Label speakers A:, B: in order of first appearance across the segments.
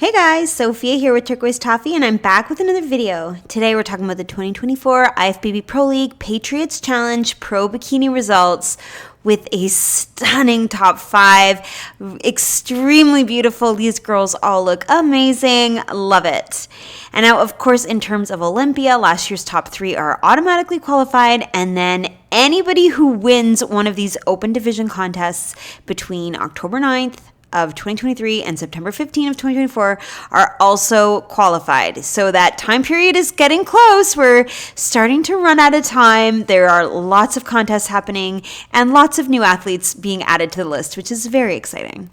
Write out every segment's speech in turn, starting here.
A: Hey guys, Sophia here with Turquoise Toffee, and I'm back with another video. Today we're talking about the 2024 IFBB Pro League Patriots Challenge Pro Bikini results with a stunning top 5. Extremely beautiful. These girls all look amazing. Love it. And now, of course, in terms of Olympia, last year's top 3 are automatically qualified, and then anybody who wins one of these open division contests between October 9th of 2023 and September 15 of 2024 are also qualified. So that time period is getting close. We're starting to run out of time. There are lots of contests happening and lots of new athletes being added to the list, which is very exciting.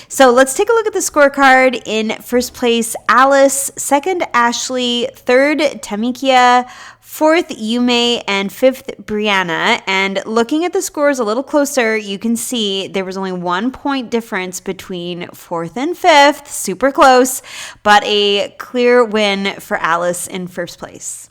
A: So let's take a look at the scorecard. In first place, Alice. Second, Ashley. Third, Tamikia. Fourth, Yume, and fifth, Brianna. And looking at the scores a little closer, you can see there was only 1 point difference between fourth and fifth. Super close, but a clear win for Alice in first place.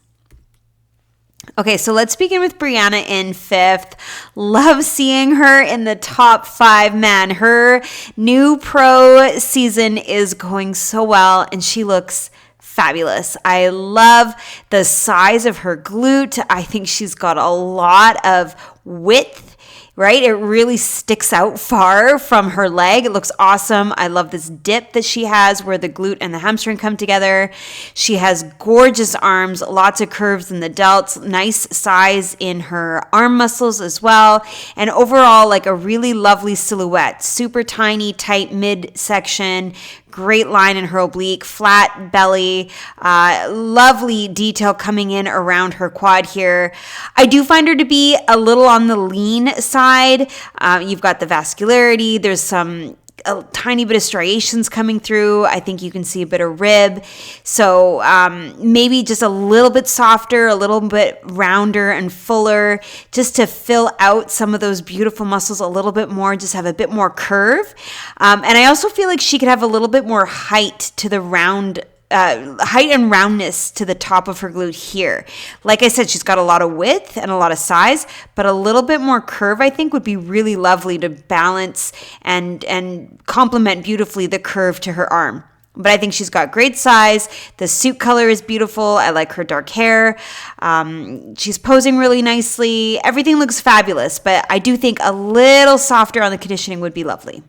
A: Okay, so let's begin with Brianna in fifth. Love seeing her in the top 5. Man, her new pro season is going so well, and she looks fabulous. I love the size of her glute. I think she's got a lot of width, right? It really sticks out far from her leg. It looks awesome. I love this dip that she has where the glute and the hamstring come together. She has gorgeous arms, lots of curves in the delts, nice size in her arm muscles as well. And overall, like a really lovely silhouette. Super tiny, tight midsection, great line in her oblique, flat belly, lovely detail coming in around her quad here. I do find her to be a little on the lean side. You've got the vascularity. There's a tiny bit of striations coming through. I think you can see a bit of rib. So maybe just a little bit softer, a little bit rounder and fuller, just to fill out some of those beautiful muscles a little bit more, just have a bit more curve. And I also feel like she could have a little bit more height to the height and roundness to the top of her glute here. Like I said, she's got a lot of width and a lot of size, but a little bit more curve I think would be really lovely to balance and complement beautifully the curve to her arm. But I think she's got great size. The suit color is beautiful. I like her dark hair. She's posing really nicely. Everything looks fabulous, but I do think a little softer on the conditioning would be lovely.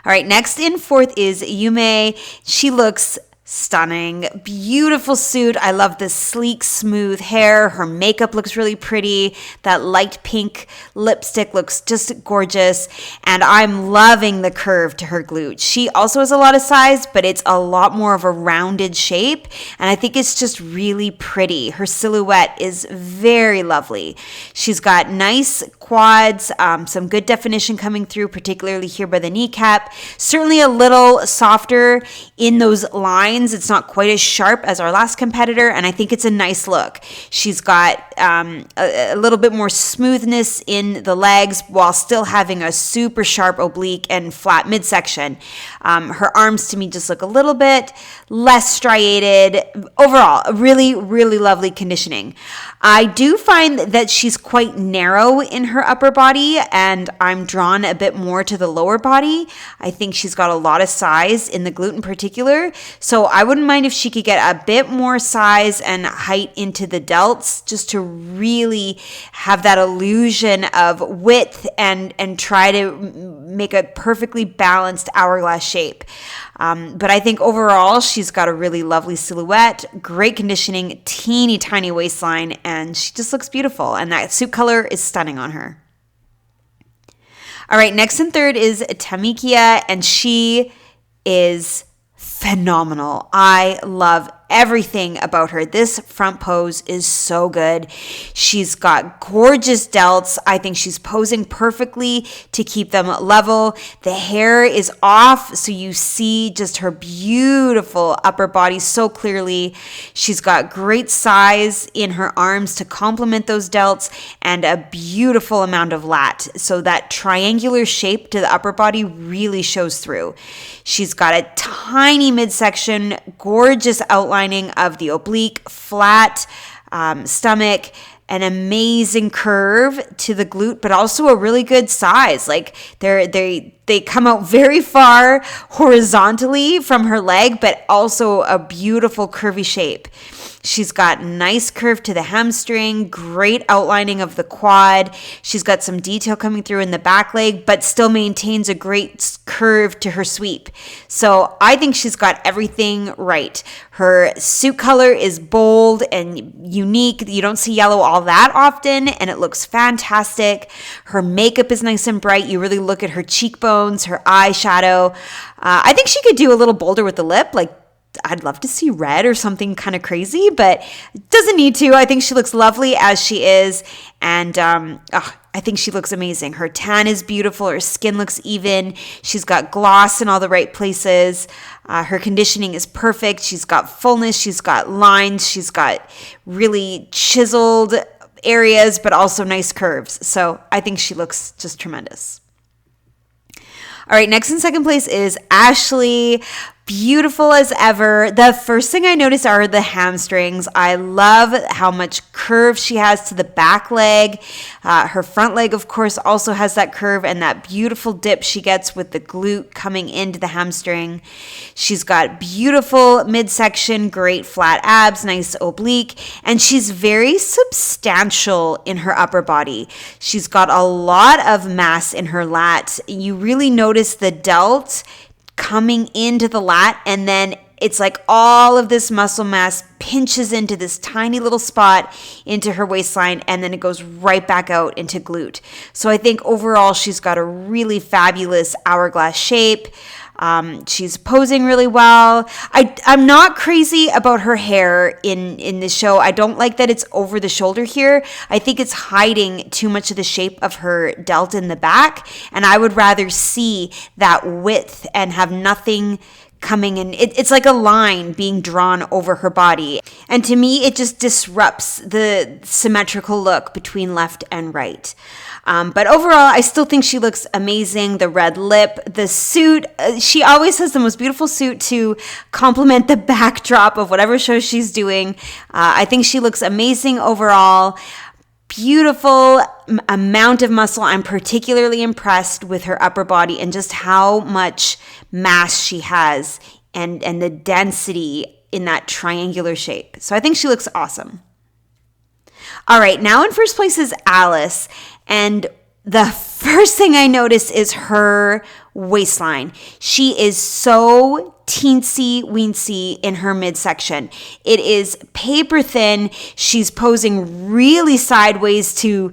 A: All right, next in fourth is Yume. She looks stunning. Beautiful suit. I love the sleek, smooth hair. Her makeup looks really pretty. That light pink lipstick looks just gorgeous. And I'm loving the curve to her glute. She also has a lot of size, but it's a lot more of a rounded shape. And I think it's just really pretty. Her silhouette is very lovely. She's got nice quads, some good definition coming through, particularly here by the kneecap. Certainly a little softer in those lines. It's not quite as sharp as our last competitor, and I think it's a nice look. She's got a little bit more smoothness in the legs while still having a super sharp oblique and flat midsection. Her arms to me just look a little bit less striated. Overall, a really, really lovely conditioning. I do find that she's quite narrow in her upper body, and I'm drawn a bit more to the lower body. I think she's got a lot of size in the glute in particular, so I wouldn't mind if she could get a bit more size and height into the delts just to really have that illusion of width and try to make a perfectly balanced hourglass shape. But I think overall, she's got a really lovely silhouette, great conditioning, teeny tiny waistline, and she just looks beautiful. And that suit color is stunning on her. All right, next and third is Tamikia, and she is phenomenal. I love everything about her. This front pose is so good. She's got gorgeous delts. I think she's posing perfectly to keep them level. The hair is off, so you see just her beautiful upper body so clearly. She's got great size in her arms to complement those delts and a beautiful amount of lat. So that triangular shape to the upper body really shows through. She's got a tiny midsection, gorgeous outlining of the oblique, flat stomach, an amazing curve to the glute, but also a really good size. Like they come out very far horizontally from her leg, but also a beautiful curvy shape. She's got nice curve to the hamstring, great outlining of the quad. She's got some detail coming through in the back leg, but still maintains a great curve to her sweep. So I think she's got everything right. Her suit color is bold and unique. You don't see yellow all that often, and it looks fantastic. Her makeup is nice and bright. You really look at her cheekbones, her eyeshadow. I think she could do a little bolder with the lip, like I'd love to see red or something kind of crazy, but doesn't need to. I think she looks lovely as she is. And I think she looks amazing. Her tan is beautiful. Her skin looks even. She's got gloss in all the right places. Her conditioning is perfect. She's got fullness. She's got lines. She's got really chiseled areas, but also nice curves. So I think she looks just tremendous. All right, next in second place is Ashley. Beautiful as ever. The first thing I noticed are the hamstrings. I love how much curve she has to the back leg. Her front leg, of course, also has that curve and that beautiful dip she gets with the glute coming into the hamstring. She's got beautiful midsection, great flat abs, nice oblique, and she's very substantial in her upper body. She's got a lot of mass in her lat. You really notice the delt coming into the lat, and then it's like all of this muscle mass pinches into this tiny little spot into her waistline, and then it goes right back out into glute. So I think overall she's got a really fabulous hourglass shape. She's posing really well. I'm not crazy about her hair in this show. I don't like that it's over the shoulder here. I think it's hiding too much of the shape of her delt in the back, and I would rather see that width and have nothing coming in. It's like a line being drawn over her body. And to me, it just disrupts the symmetrical look between left and right. But overall, I still think she looks amazing. The red lip, the suit, she always has the most beautiful suit to complement the backdrop of whatever show she's doing. I think she looks amazing overall. Beautiful amount of muscle. I'm particularly impressed with her upper body and just how much mass she has and the density in that triangular shape. So I think she looks awesome. All right, now in first place is Alice. And the first thing I notice is her waistline. She is so teensy weensy in her midsection. It is paper thin. She's posing really sideways to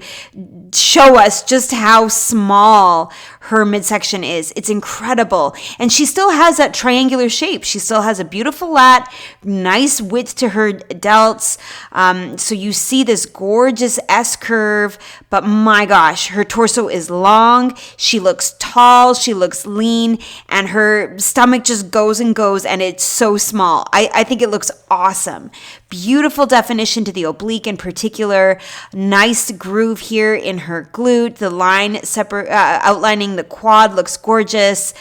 A: show us just how small her midsection is. It's incredible. And she still has that triangular shape. She still has a beautiful lat, nice width to her delts. So you see this gorgeous S curve, but my gosh, her torso is long. She looks tall. She looks lean, and her stomach just goes and it's so small. I think it looks awesome. Beautiful definition to the oblique in particular. Nice groove here in her glute. The line outlining the quad looks gorgeous.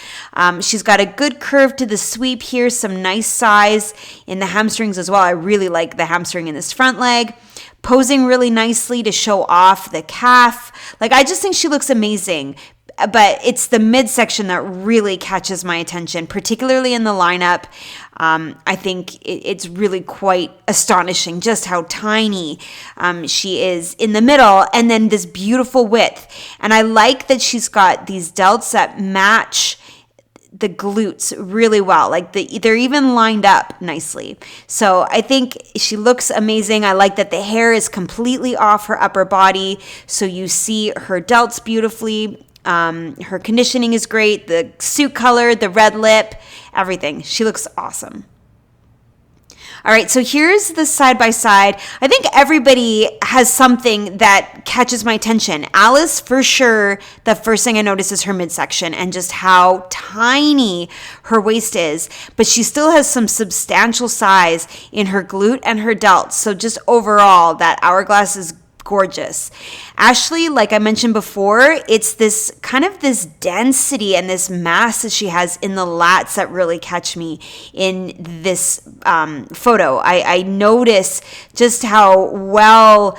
A: She's got a good curve to the sweep here. Some nice size in the hamstrings as well. I really like the hamstring in this front leg. Posing really nicely to show off the calf. Like, I just think she looks amazing. But it's the midsection that really catches my attention, particularly in the lineup. I think it's really quite astonishing just how tiny she is in the middle, and then this beautiful width. And I like that she's got these delts that match the glutes really well. Like they're even lined up nicely. So I think she looks amazing. I like that the hair is completely off her upper body, so you see her delts beautifully. Her conditioning is great. The suit color, the red lip, everything. She looks awesome. All right, so here's the side-by-side. I think everybody has something that catches my attention. Alice, for sure, the first thing I notice is her midsection and just how tiny her waist is. But she still has some substantial size in her glute and her delts. So just overall, that hourglass is gorgeous. Ashley, like I mentioned before, it's this kind of this density and this mass that she has in the lats that really catch me in this photo. I notice just how well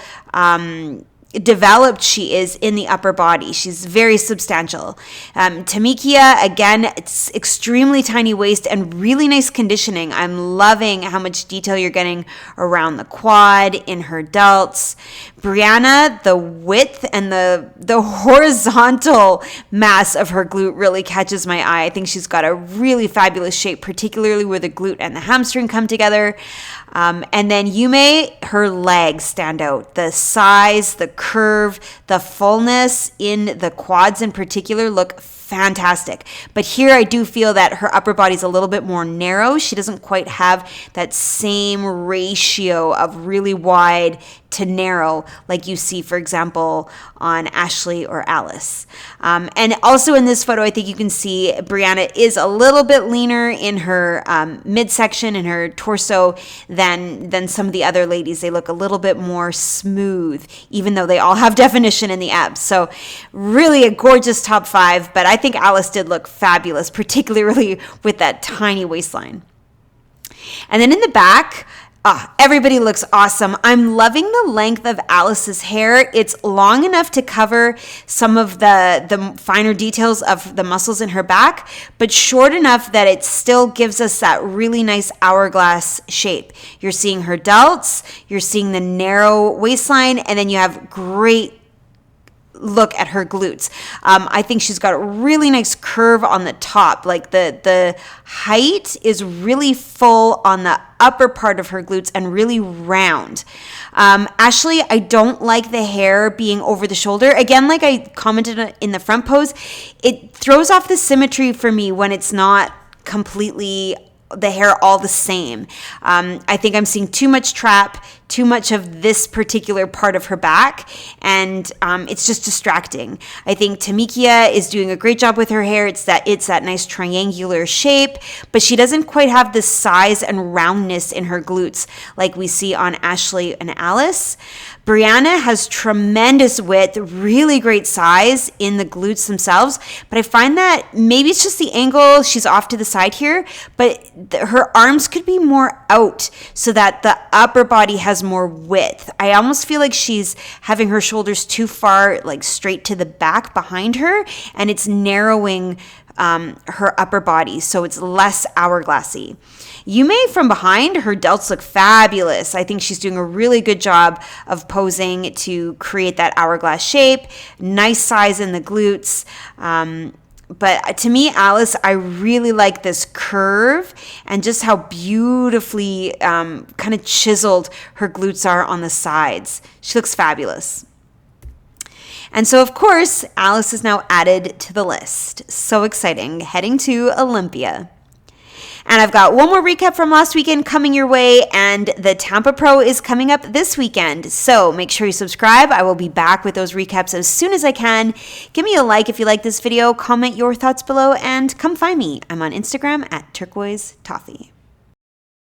A: developed she is in the upper body. She's very substantial. Tamikia, again, it's extremely tiny waist and really nice conditioning. I'm loving how much detail you're getting around the quad, in her delts. Brianna, the width and the horizontal mass of her glute really catches my eye. I think she's got a really fabulous shape, particularly where the glute and the hamstring come together. And then Yume, her legs stand out. The size, the curve, the fullness in the quads in particular look fantastic. But here I do feel that her upper body's a little bit more narrow. She doesn't quite have that same ratio of really wide to narrow like you see, for example, on Ashley or Alice. And also in this photo, I think you can see Brianna is a little bit leaner in her midsection and her torso than some of the other ladies. They look a little bit more smooth, even though they all have definition in the abs. So really a gorgeous top 5, but I think Alice did look fabulous, particularly with that tiny waistline. And then in the back, everybody looks awesome. I'm loving the length of Alice's hair. It's long enough to cover some of the finer details of the muscles in her back, but short enough that it still gives us that really nice hourglass shape. You're seeing her delts, you're seeing the narrow waistline, and then you have great look at her glutes. I think she's got a really nice curve on the top. Like the height is really full on the upper part of her glutes and really round. Ashley, I don't like the hair being over the shoulder. Again, like I commented in the front pose, it throws off the symmetry for me when it's not completely the hair all the same. I think I'm seeing too much trap, too much of this particular part of her back, and it's just distracting. I think Tamikia is doing a great job with her hair. It's that nice triangular shape, but she doesn't quite have the size and roundness in her glutes like we see on Ashley and Alice. Brianna has tremendous width, really great size in the glutes themselves, but I find that maybe it's just the angle. She's off to the side here, but her arms could be more out so that the upper body has more width. I almost feel like she's having her shoulders too far, like straight to the back behind her, and it's narrowing her upper body, so it's less hourglassy. Yume from behind, her delts look fabulous. I think she's doing a really good job of posing to create that hourglass shape. Nice size in the glutes. But to me, Alice, I really like this curve and just how beautifully kind of chiseled her glutes are on the sides. She looks fabulous. And so, of course, Alice is now added to the list. So exciting, heading to Olympia. And I've got one more recap from last weekend coming your way, and the Tampa Pro is coming up this weekend. So make sure you subscribe. I will be back with those recaps as soon as I can. Give me a like if you like this video, comment your thoughts below, and come find me. I'm on Instagram at turquoise toffee.